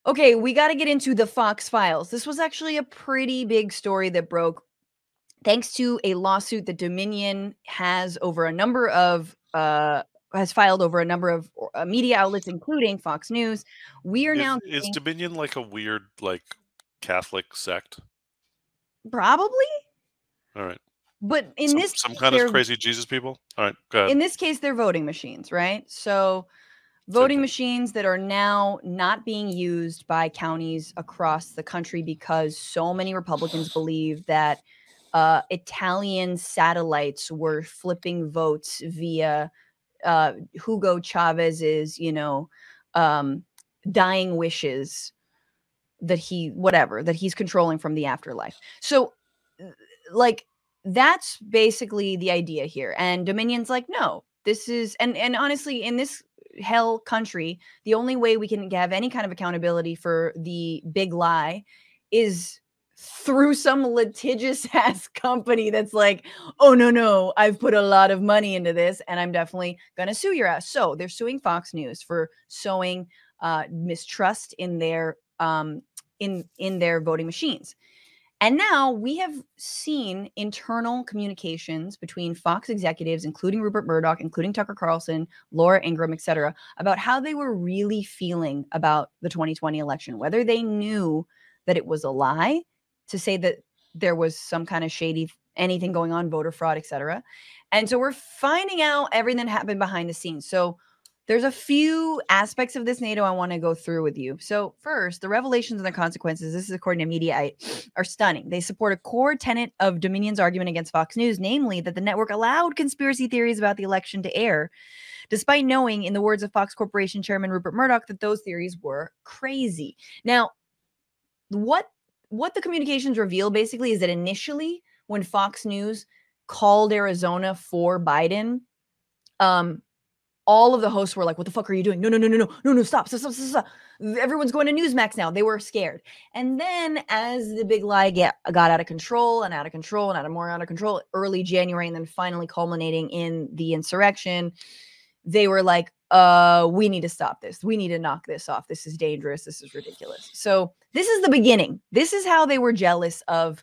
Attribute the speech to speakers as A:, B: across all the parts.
A: Okay, we got to get into the Fox files. This was actually a pretty big story that broke thanks to a lawsuit that Dominion has over a number of has filed over a number of media outlets, including Fox News. We are now
B: Is
A: getting,
B: Dominion like a weird like Catholic sect?
A: probably,
B: All right.
A: but in
B: Some
A: this
B: some
A: case,
B: kind of crazy Jesus people? All right, go ahead.
A: they're voting machines, right? So
B: Same
A: voting
B: thing.
A: machines that are now not being used by counties across the country because so many Republicans believe that Italian satellites were flipping votes via Hugo Chavez's, um, dying wishes that he's controlling from the afterlife. So, like, that's basically the idea here. And Dominion's like, no, this is, and honestly, in this hell country, the only way we can have any kind of accountability for the big lie is through some litigious ass company that's like, oh no, I've put a lot of money into this and I'm definitely gonna sue your ass. So they're suing Fox News for sowing mistrust in their in their voting machines. And now we have seen internal communications between Fox executives, including Rupert Murdoch, including Tucker Carlson, Laura Ingraham, et cetera, about how they were really feeling about the 2020 election, whether they knew that it was a lie to say that there was some kind of shady anything going on, voter fraud, et cetera. And so we're finding out everything that happened behind the scenes. So there's a few aspects of this NATO I want to go through with you. So first, the revelations and the consequences, this is according to Mediaite, are stunning. They support a core tenet of Dominion's argument against Fox News, namely that the network allowed conspiracy theories about the election to air, despite knowing, in the words of Fox Corporation Chairman Rupert Murdoch, that those theories were crazy. Now, what the communications reveal basically is that initially, when Fox News called Arizona for Biden, all of the hosts were like, what the fuck are you doing? No, stop. Everyone's going to Newsmax now. They were scared. And then as the big lie got out of control and out of control and more out of control, early January, and then finally culminating in the insurrection, they were like, we need to stop this. We need to knock this off. This is dangerous. This is ridiculous. So this is the beginning. This is how they were jealous of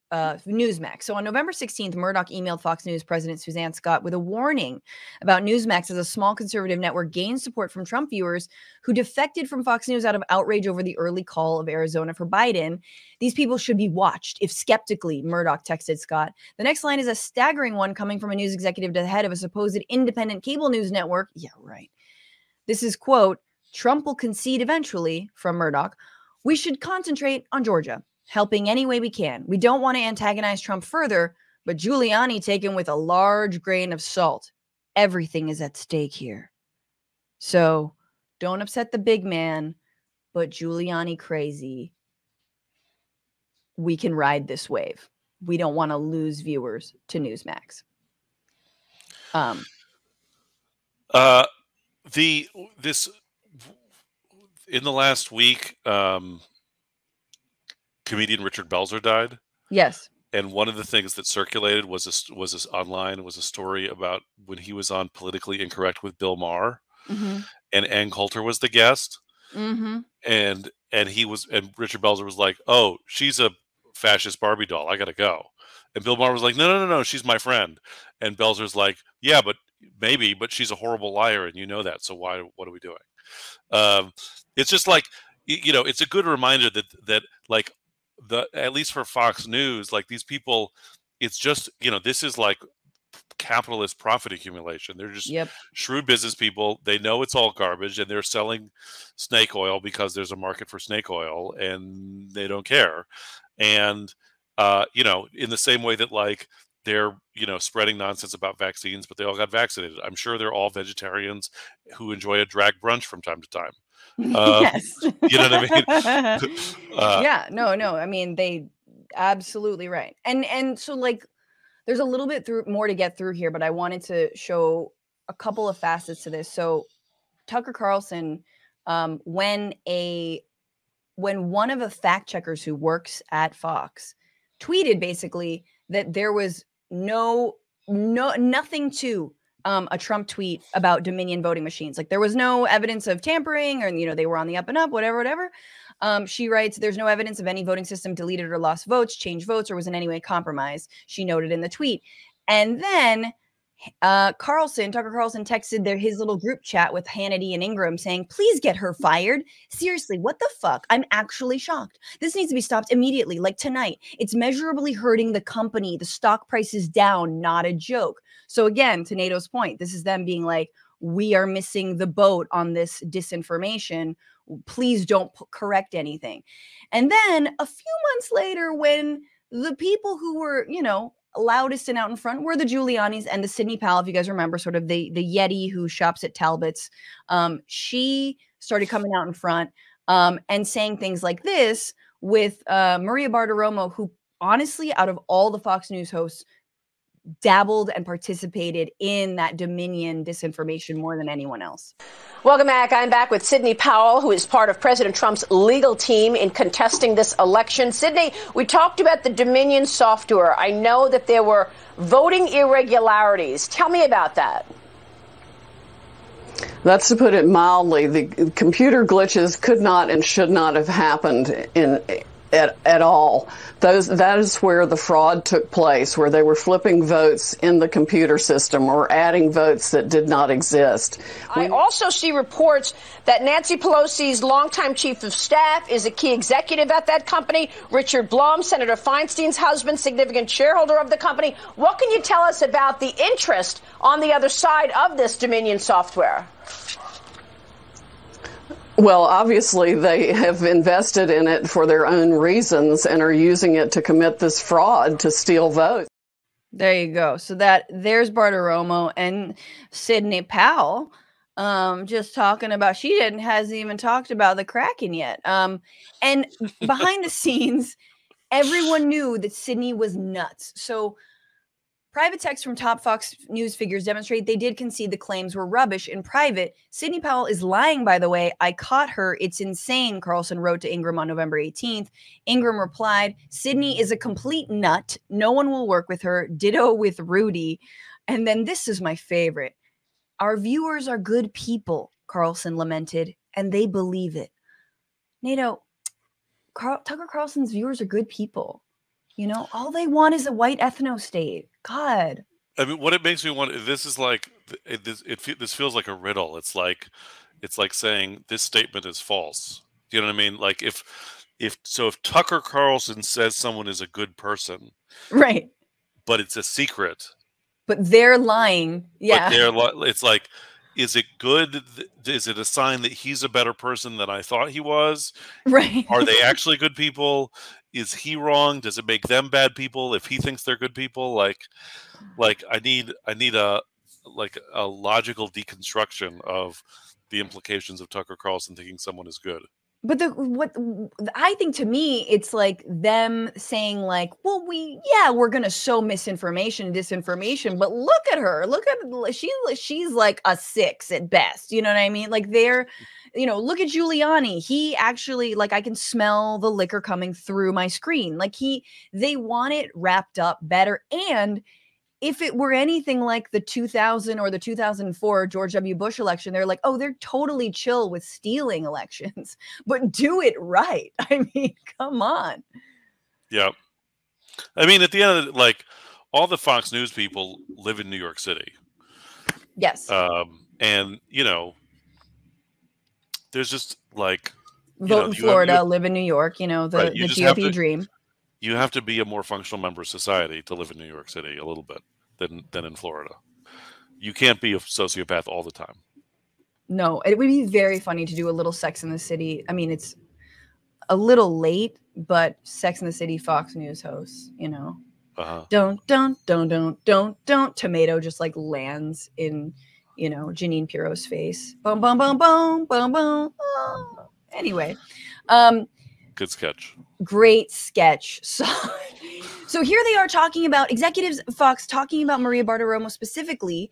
A: Newsmax. So on November 16th, Murdoch emailed Fox News President Suzanne Scott with a warning about Newsmax as a small conservative network gained support from Trump viewers who defected from Fox News out of outrage over the early call of Arizona for Biden. These people should be watched, if skeptically, Murdoch texted Scott. The next line is a staggering one coming from a news executive to the head of a supposed independent cable news network. Yeah, right. This is, quote, Trump will concede eventually, from Murdoch. We should concentrate on Georgia, helping any way we can. We don't want to antagonize Trump further, but Giuliani taken with a large grain of salt. Everything is at stake here. So don't upset the big man, but Giuliani crazy. We can ride this wave. We don't want to lose viewers to Newsmax.
B: This in the last week, comedian Richard Belzer died.
A: Yes.
B: And one of the things that circulated was this online was a story about when he was on Politically Incorrect with Bill Maher, and Ann Coulter was the guest, and Richard Belzer was like, "Oh, she's a fascist Barbie doll. I gotta go," and Bill Maher was like, "No, she's my friend," and Belzer's like, "Yeah, but maybe, but she's a horrible liar, and you know that. So why? What are we doing?" It's just like it's a good reminder that like at least for Fox News, like these people, it's just this is like capitalist profit accumulation. They're just shrewd business people. They know it's all garbage, and they're selling snake oil because there's a market for snake oil, and they don't care. And in the same way that like they're spreading nonsense about vaccines, but they all got vaccinated. I'm sure they're all vegetarians who enjoy a drag brunch from time to time.
A: Yes.
B: You know what I mean?
A: Yeah, no. I mean, they absolutely right. And so like there's a little bit more to get through here, but I wanted to show a couple of facets to this. So Tucker Carlson, when one of the fact checkers who works at Fox tweeted basically that there was nothing to a Trump tweet about Dominion voting machines. Like there was no evidence of tampering or, they were on the up and up, whatever. She writes, there's no evidence of any voting system deleted or lost votes, changed votes, or was in any way compromised. She noted in the tweet. And then Tucker Carlson texted his little group chat with Hannity and Ingram saying, please get her fired. Seriously, what the fuck? I'm actually shocked. This needs to be stopped immediately, like tonight. It's measurably hurting the company. The stock price is down, not a joke. So again, to NATO's point, this is them being like, we are missing the boat on this disinformation. Please don't correct anything. And then a few months later, when the people who were, loudest and out in front were the Giulianis and the Sidney Powell, if you guys remember, sort of the Yeti who shops at Talbot's. She started coming out in front and saying things like this with Maria Bartiromo, who honestly, out of all the Fox News hosts, dabbled and participated in that Dominion disinformation more than anyone else.
C: Welcome back. I'm back with Sidney Powell, who is part of President Trump's legal team in contesting this election. Sidney, we talked about the Dominion software. I know that there were voting irregularities. Tell me about that.
D: That's to put it mildly. The computer glitches could not and should not have happened at all. That is where the fraud took place, where they were flipping votes in the computer system or adding votes that did not exist.
C: I also see reports that Nancy Pelosi's longtime chief of staff is a key executive at that company. Richard Blum, Senator Feinstein's husband, significant shareholder of the company. What can you tell us about the interest on the other side of this Dominion software?
D: Well, obviously, they have invested in it for their own reasons and are using it to commit this fraud to steal votes.
A: There you go. So there's Bartiromo and Sidney Powell just talking about, hasn't even talked about the Kraken yet. And behind the scenes, everyone knew that Sidney was nuts. So private texts from top Fox News figures demonstrate they did concede the claims were rubbish in private. Sidney Powell is lying, by the way. I caught her. It's insane, Carlson wrote to Ingram on November 18th. Ingram replied, Sidney is a complete nut. No one will work with her. Ditto with Rudy. And then this is my favorite. Our viewers are good people, Carlson lamented, and they believe it. NATO, Tucker Carlson's viewers are good people. All they want is a white ethno state. God.
B: I mean, what it makes me want, this is like, this feels like a riddle. It's like saying this statement is false. Do you know what I mean? Like if Tucker Carlson says someone is a good person,
A: right,
B: but it's a secret,
A: but they're lying. Yeah.
B: It's like, is it good? Is it a sign that he's a better person than I thought he was?
A: Right.
B: Are they actually good people? Is he wrong? Does it make them bad people if he thinks they're good people? Like I need a logical deconstruction of the implications of Tucker Carlson thinking someone is good.
A: But what I think, to me, it's like them saying like, well, we're going to sow misinformation and disinformation, but look at her. She's like a 6 at best. You know what I mean? Like look at Giuliani. He actually, like, I can smell the liquor coming through my screen. Like they want it wrapped up better. And if it were anything like the 2000 or the 2004 George W. Bush election, they're like, oh, they're totally chill with stealing elections, but do it right. I mean, come on.
B: Yeah. I mean, at the end of it, like, all the Fox News people live in New York City.
A: Yes.
B: And, there's just like...
A: Vote in Florida, live in New York, the GOP dream.
B: You have to be a more functional member of society to live in New York City a little bit than in Florida. You can't be a sociopath all the time.
A: No, it would be very funny to do a little Sex in the City. I mean, it's a little late, but Sex in the City Fox News hosts,
B: Uh-huh.
A: Don't. Tomato just like lands in, Jeanine Pirro's face. Boom, boom, boom, boom, boom, boom. Oh. Anyway.
B: Good sketch.
A: Great sketch. So here they are talking about executives, Fox, talking about Maria Bartiromo specifically.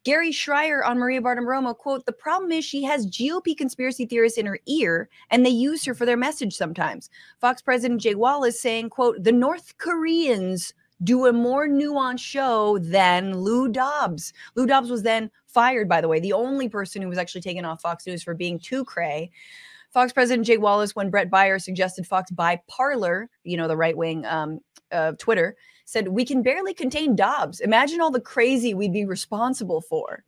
A: Gary Schreier on Maria Bartiromo, quote, the problem is she has GOP conspiracy theorists in her ear and they use her for their message sometimes. Fox President Jay Wallace saying, quote, the North Koreans do a more nuanced show than Lou Dobbs. Lou Dobbs was then fired, by the way, the only person who was actually taken off Fox News for being too cray. Fox President Jay Wallace, when Brett Baier suggested Fox buy Parler, you know, the right-wing Twitter, said, we can barely contain Dobbs. Imagine all the crazy we'd be responsible for.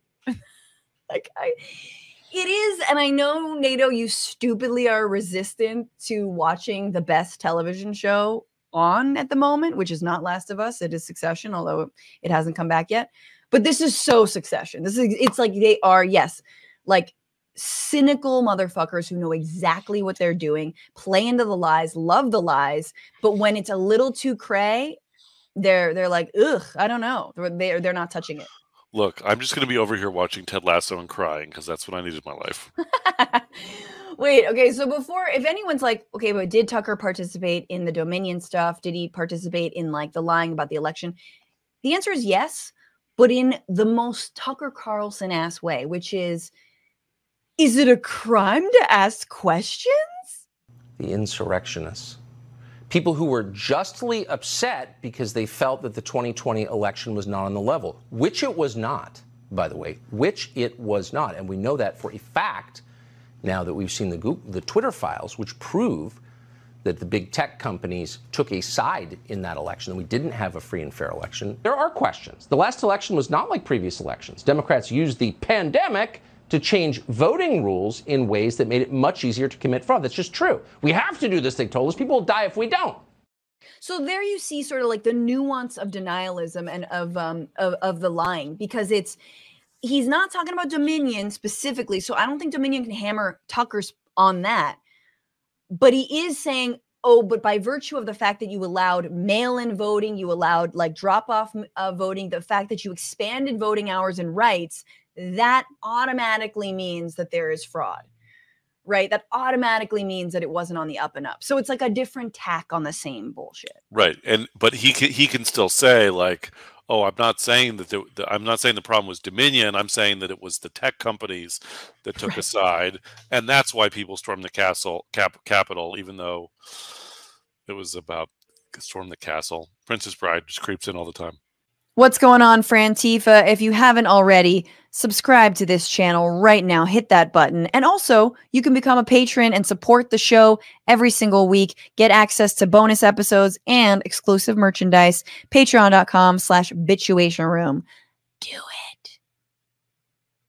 A: Like, it is, and I know, NATO, you stupidly are resistant to watching the best television show on at the moment, which is not Last of Us. It is Succession, although it hasn't come back yet. But this is so Succession. It's like they are, yes, like cynical motherfuckers who know exactly what they're doing, play into the lies, love the lies, but when it's a little too cray, they're like, ugh, I don't know. They're not touching it.
B: Look, I'm just going to be over here watching Ted Lasso and crying because that's what I need in my life.
A: Wait, okay, so before, if anyone's like, okay, but did Tucker participate in the Dominion stuff? Did he participate in like the lying about the election? The answer is yes, but in the most Tucker Carlson-ass way, which is it a crime to ask questions?
E: The insurrectionists. People who were justly upset because they felt that the 2020 election was not on the level, which it was not, by the way, which it was not. And we know that for a fact now that we've seen the Twitter files, which prove that the big tech companies took a side in that election, and we didn't have a free and fair election. There are questions. The last election was not like previous elections. Democrats used the pandemic to change voting rules in ways that made it much easier to commit fraud. That's just true. We have to do this, they told us. People will die if we don't.
A: So there you see sort of like the nuance of denialism and of the lying, because he's not talking about Dominion specifically. So I don't think Dominion can hammer Tucker's on that. But he is saying, oh, but by virtue of the fact that you allowed mail-in voting, you allowed like drop-off voting, the fact that you expanded voting hours and rights, that automatically means that there is fraud, right? That automatically means that it wasn't on the up and up. So it's like a different tack on the same bullshit.
B: Right. But he can still say like, oh, I'm not saying that I'm not saying the problem was Dominion. I'm saying that it was the tech companies that took a side, and that's why people stormed the Capitol, even though it was about storm the castle. Princess Bride just creeps in all the time.
A: What's going on, Frantifa? If you haven't already, subscribe to this channel right now. Hit that button. And also, you can become a patron and support the show every single week. Get access to bonus episodes and exclusive merchandise. Patreon.com/bitchuationroom. Do it.